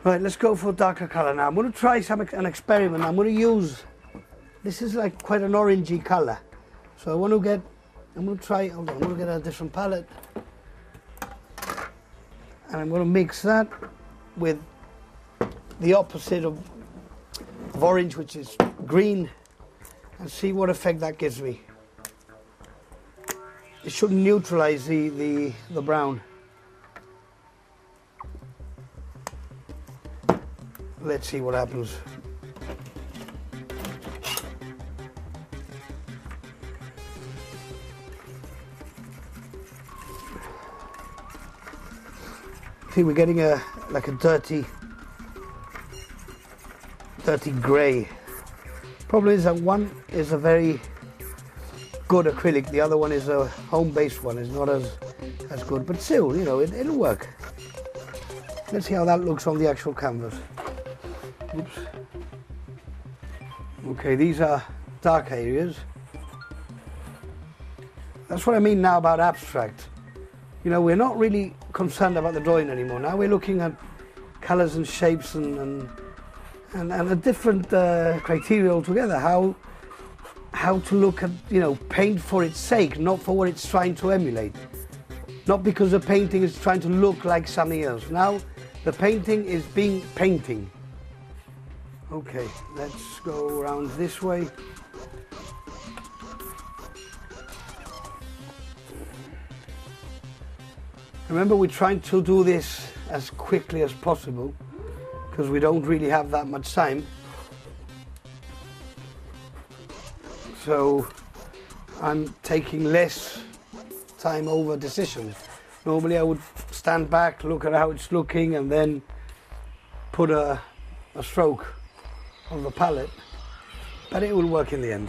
Right, let's go for darker colour now. I'm going to try an experiment. I'm going to use, this is like quite an orangey colour. So I'm going to try, hold on, I'm going to get a different palette. And I'm going to mix that with the opposite of orange, which is green, and see what effect that gives me. It should neutralize the brown. Let's see what happens. See, we're getting like a dirty grey. Problem is that one is a very good acrylic, the other one is a home-based one. It's not as good, but still, you know, it'll work. Let's see how that looks on the actual canvas. Oops. Okay, these are dark areas. That's what I mean now about abstract. You know, we're not really concerned about the drawing anymore. Now we're looking at colours and shapes and a different criteria altogether. How to look at, you know, paint for its sake, not for what it's trying to emulate. Not because the painting is trying to look like something else. Now the painting is being painting. Okay, let's go around this way. Remember, we're trying to do this as quickly as possible because we don't really have that much time. So I'm taking less time over decisions. Normally I would stand back, look at how it's looking, and then put a stroke on the palette, but it will work in the end.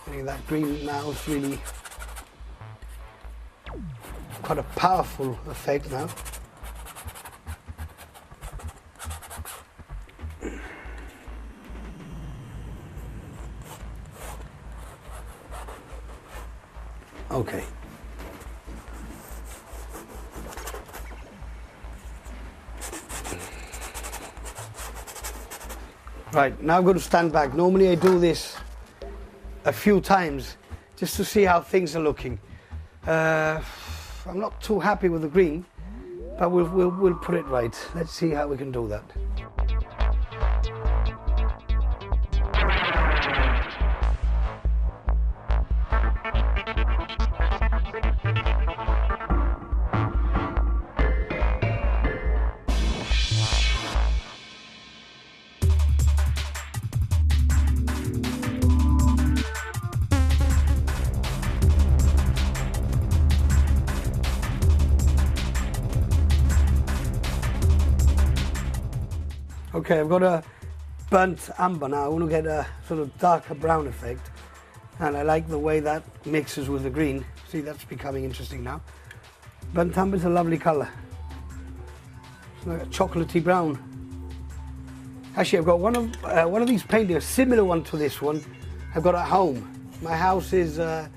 I think that green now is really quite a powerful effect now. Okay. Right, now I'm going to stand back. Normally I do this a few times just to see how things are looking. I'm not too happy with the green, but we'll put it right. Let's see how we can do that. Okay, I've got a burnt amber now. I want to get a sort of darker brown effect, and I like the way that mixes with the green. See, that's becoming interesting now. Burnt amber is a lovely colour. It's like a chocolatey brown. Actually, I've got one of these paintings, a similar one to this one, I've got at home. My house is, and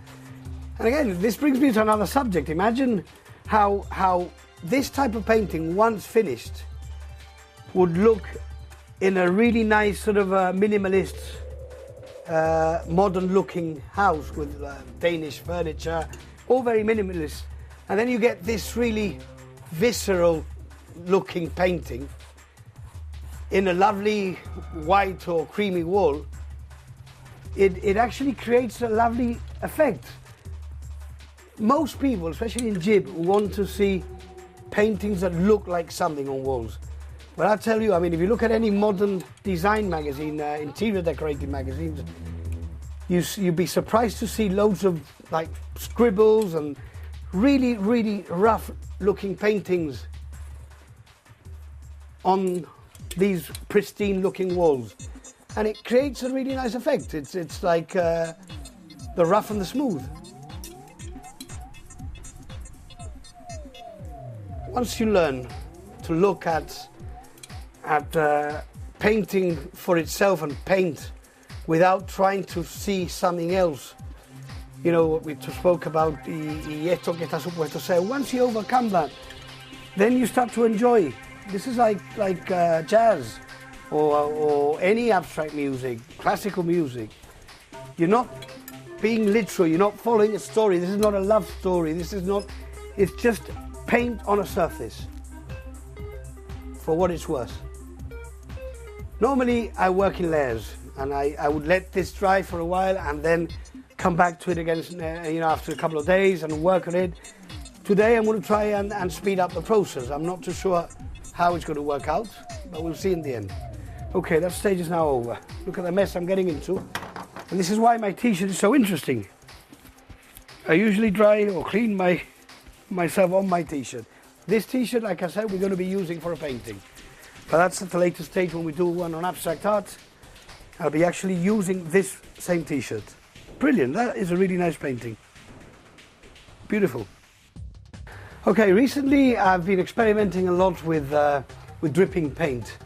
again, this brings me to another subject. Imagine how this type of painting, once finished, would look in a really nice sort of minimalist, modern-looking house with Danish furniture, all very minimalist. And then you get this really visceral-looking painting in a lovely white or creamy wall. It actually creates a lovely effect. Most people, especially in Gib, want to see paintings that look like something on walls. But I'll tell you, I mean, if you look at any modern design magazine, interior decorating magazines, you'd be surprised to see loads of like scribbles and really, really rough looking paintings on these pristine looking walls. And it creates a really nice effect. It's like the rough and the smooth. Once you learn to look at painting for itself and paint without trying to see something else. You know, we spoke about the esto que está supuesto ser. Once you overcome that then you start to enjoy. This is like jazz or any abstract music, classical music. You're not being literal, you're not following a story. This is not a love story. This is not, it's just paint on a surface for what it's worth. Normally I work in layers, and I would let this dry for a while and then come back to it again, after a couple of days and work on it. Today I'm going to try and speed up the process. I'm not too sure how it's going to work out, but we'll see in the end. Okay, that stage is now over. Look at the mess I'm getting into. And this is why my t-shirt is so interesting. I usually dry or clean myself on my t-shirt. This t-shirt, like I said, we're going to be using for a painting. But that's at the later stage when we do one on abstract art. I'll be actually using this same t-shirt. Brilliant, that is a really nice painting. Beautiful. Okay, recently I've been experimenting a lot with dripping paint.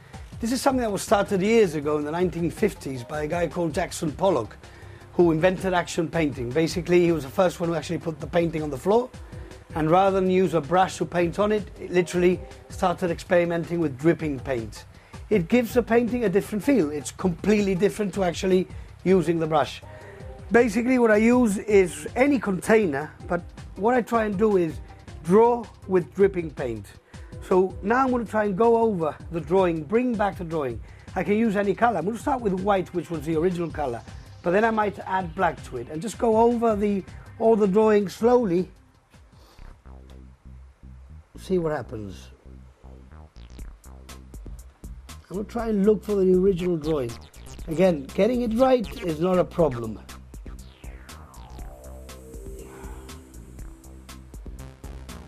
This is something that was started years ago in the 1950s by a guy called Jackson Pollock, who invented action painting. Basically, he was the first one who actually put the painting on the floor, and rather than use a brush to paint on it, it literally started experimenting with dripping paint. It gives the painting a different feel. It's completely different to actually using the brush. Basically, what I use is any container, but what I try and do is draw with dripping paint. So now I'm going to try and go over the drawing, bring back the drawing. I can use any color. I'm going to start with white, which was the original color, but then I might add black to it and just go over all the drawing slowly. See what happens. I'm going to try and look for the original drawing. Again, getting it right is not a problem.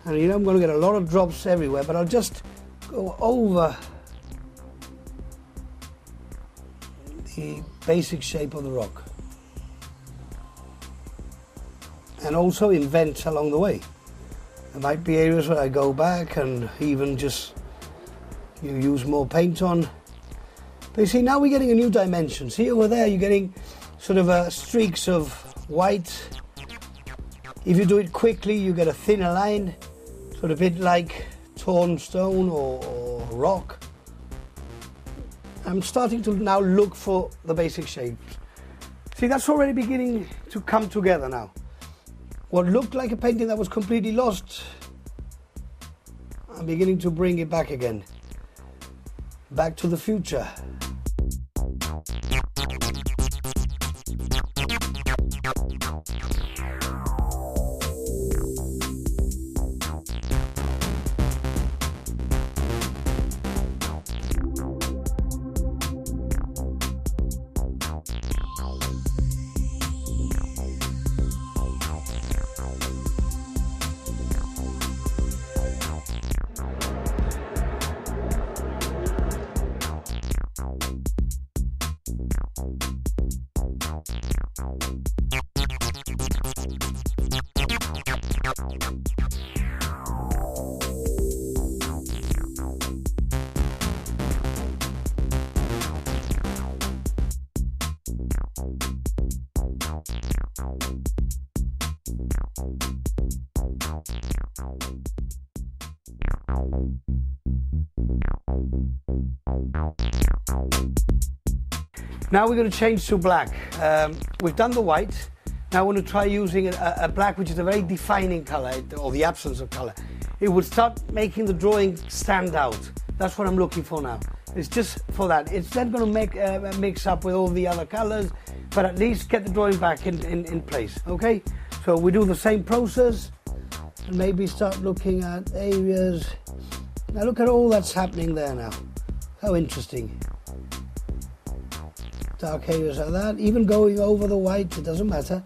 And I'm going to get a lot of drops everywhere, but I'll just go over the basic shape of the rock. And also invent along the way. There might be areas where I go back and even just use more paint on. But you see, now we're getting a new dimension. See over there, you're getting sort of streaks of white. If you do it quickly, you get a thinner line. Sort of a bit like torn stone or rock. I'm starting to now look for the basic shapes. See, that's already beginning to come together now. What looked like a painting that was completely lost, I'm beginning to bring it back again. Back to the future. Now we're going to change to black. We've done the white. Now I want to try using a black which is a very defining color, or the absence of color. It will start making the drawing stand out. That's what I'm looking for now. It's just for that. It's then going to make mix up with all the other colors, but at least get the drawing back in place, okay? So we do the same process and maybe start looking at areas. Now look at all that's happening there now. How interesting. Dark areas like that, even going over the white, it doesn't matter.